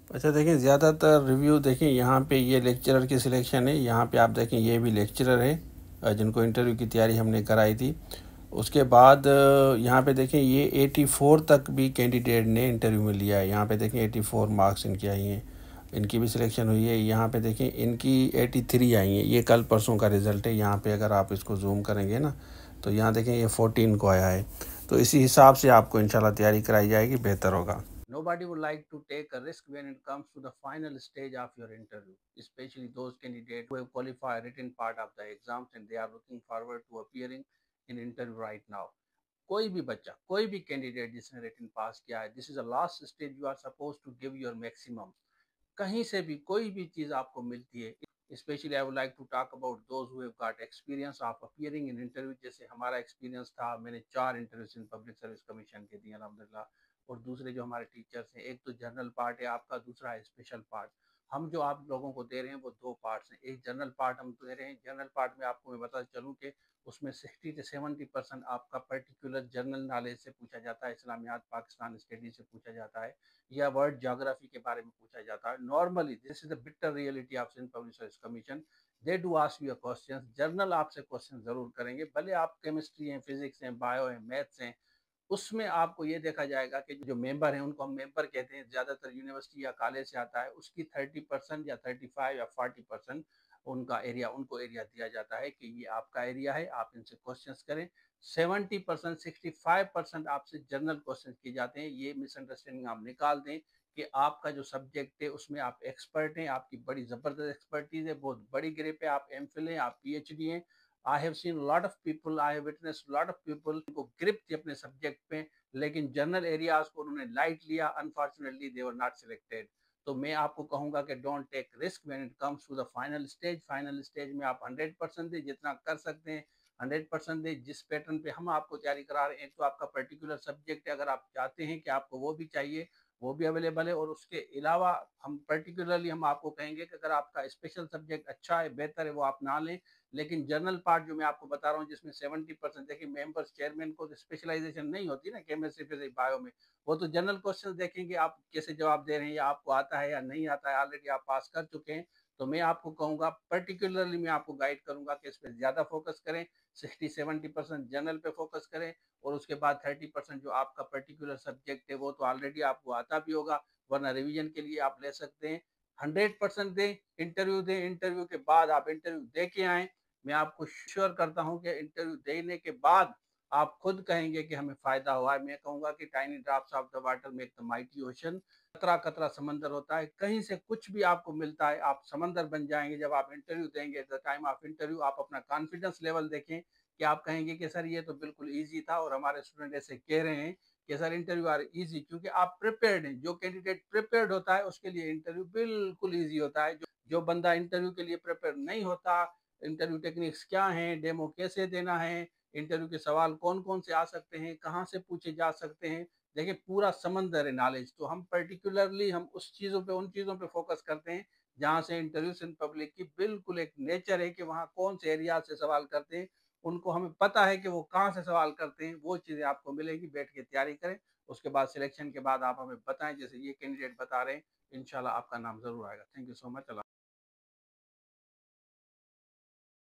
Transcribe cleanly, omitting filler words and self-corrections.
अच्छा देखें, ज़्यादातर रिव्यू देखें यहाँ पे ये लेक्चरर की सिलेक्शन है। यहाँ पे आप देखें ये भी लेक्चरर है जिनको इंटरव्यू की तैयारी हमने कराई थी। उसके बाद यहाँ पे देखें ये 84 तक भी कैंडिडेट ने इंटरव्यू में लिया है। यहाँ पे देखें 84 मार्क्स इनकी आई हैं, इनकी भी सिलेक्शन हुई है। यहाँ पे देखें इनकी 83 आई हैं। ये कल परसों का रिज़ल्ट है। यहाँ पे अगर आप इसको जूम करेंगे ना तो यहाँ देखें ये 14 को आया है। तो इसी हिसाब से आपको इंशाल्लाह तैयारी कराई जाएगी, बेहतर होगा। Nobody would like to take a risk when it comes to the final stage of your interview, especially those candidates who have qualified written part of the exams and they are looking forward to appearing in interview right now. कोई भी बच्चा, कोई भी candidate जिसने written pass किया है, this is a last stage, you are suppose to give your maximum. कहीं से भी कोई भी चीज़ आपको मिलती है, specially I would like to talk about those who have got experience of appearing in interview. जैसे हमारा एक्सपीरियंस था, मैंने 4 interviews in public service commission के दिए अल्हम्दुलिल्लाह। और दूसरे जो हमारे टीचर्स हैं, एक तो जनरल पार्ट है आपका, दूसरा है स्पेशल पार्ट। हम जो आप लोगों को दे रहे हैं वो 2 पार्ट्स हैं। एक जनरल पार्ट हम दे रहे हैं, जनरल पार्ट में आपको मैं बता चलूँ कि उसमें 60 से 70% आपका पर्टिकुलर जनरल नॉलेज से पूछा जाता है, इस्लामियात पाकिस्तान स्टडी से पूछा जाता है, या वर्ल्ड ज्योग्राफी के बारे में पूछा जाता है। Normally this is the bitter reality of Sindh public service commission. They do ask you question, general आपसे क्वेश्चन जरूर करेंगे, भले आप केमिस्ट्री हैं, फिजिक्स हैं, बायो हैं, मैथ्स हैं। उसमें आपको ये देखा जाएगा कि जो मेंबर हैं उनको हम मेंबर कहते हैं, ज़्यादातर यूनिवर्सिटी या कॉलेज से आता है, उसकी 30% या 35 या 40% उनका एरिया, उनको एरिया दिया जाता है कि ये आपका एरिया है, आप इनसे क्वेश्चंस करें। 70% 65% आपसे जनरल क्वेश्चन किए जाते हैं। ये मिसअंडरस्टैंडिंग आप निकाल दें कि आपका जो सब्जेक्ट है उसमें आप एक्सपर्ट हैं, आपकी बड़ी ज़बरदस्त एक्सपर्टीज़ है, बहुत बड़ी ग्रेप है, आप एमफिल हैं, आप पीएचडी हैं। I have seen lot of people, I have witness lot of people को ग्रिप थी अपने सब्जेक्ट पे, लेकिन जनरल एरियाज को उन्होंने लाइट लिया, unfortunately they were not selected. तो मैं आपको कहूंगा कि don't take risk when it comes to the final stage. Final stage में आप 100% दें, जितना कर सकते हैं 100% दें। जिस पैटर्न पे हम आपको तैयारी करा रहे हैं, तो आपका पर्टिकुलर सब्जेक्ट है, अगर आप चाहते हैं कि आपको वो भी चाहिए, वो भी अवेलेबल है। और उसके अलावा हम पर्टिकुलरली हम आपको कहेंगे कि अगर आपका स्पेशल सब्जेक्ट अच्छा है, बेहतर है, वो आप ना लें। लेकिन जनरल पार्ट जो मैं आपको बता रहा हूँ, जिसमें 70%, देखिए मेंबर्स चेयरमैन को स्पेशलाइजेशन नहीं होती ना केमिस्ट्री फिजिक्स बायो में, वो तो जनरल क्वेश्चन देखेंगे आप कैसे जवाब दे रहे हैं, या आपको आता है या नहीं आता है, ऑलरेडी आप पास कर चुके हैं। तो मैं आपको कहूँगा, पर्टिकुलरली मैं आपको गाइड करूंगा कि इस पर ज़्यादा फोकस करें, 60-70% जनरल पे फोकस करें। और उसके बाद 30% जो आपका पर्टिकुलर सब्जेक्ट है वो तो ऑलरेडी आपको आता भी होगा, वरना रिविजन के लिए आप ले सकते हैं। 100% दें, इंटरव्यू दें, इंटरव्यू के बाद आप इंटरव्यू दे के आएँ। मैं आपको श्योर करता हूं कि इंटरव्यू देने के बाद आप खुद कहेंगे कि हमें फायदा हुआ है। मैं कहूंगा कि tiny drops of the water make the mighty ocean. कतरा कतरा समंदर होता है, कहीं से कुछ भी आपको मिलता है, आप समंदर बन जाएंगे जब आप इंटरव्यू देंगे। At the time of interview आप अपना कॉन्फिडेंस लेवल देखें कि आप कहेंगे कि सर ये तो बिल्कुल ईजी था, और हमारे स्टूडेंट ऐसे कह रहे हैं कि सर इंटरव्यू आर इजी, क्योंकि आप प्रिपेयर्ड हैं। जो कैंडिडेट प्रिपेयर्ड होता है उसके लिए इंटरव्यू बिल्कुल ईजी होता है। जो बंदा इंटरव्यू के लिए प्रिपेयर नहीं होता, इंटरव्यू टेक्निक्स क्या हैं, डेमो कैसे देना है, इंटरव्यू के सवाल कौन कौन से आ सकते हैं, कहाँ से पूछे जा सकते हैं, देखिए पूरा समंदर है नॉलेज। तो हम पर्टिकुलरली हम उस चीज़ों पे, उन चीज़ों पे फोकस करते हैं जहाँ से इंटरव्यूज इन पब्लिक की बिल्कुल एक नेचर है कि वहाँ कौन से एरिया से सवाल करते हैं, उनको हमें पता है कि वो कहाँ से सवाल करते हैं। वो चीज़ें आपको मिलेगी, बैठ के तैयारी करें। उसके बाद सिलेक्शन के बाद आप हमें बताएं, जैसे ये कैंडिडेट बता रहे हैं, इंशाल्लाह आपका नाम जरूर आएगा। Thank you so much.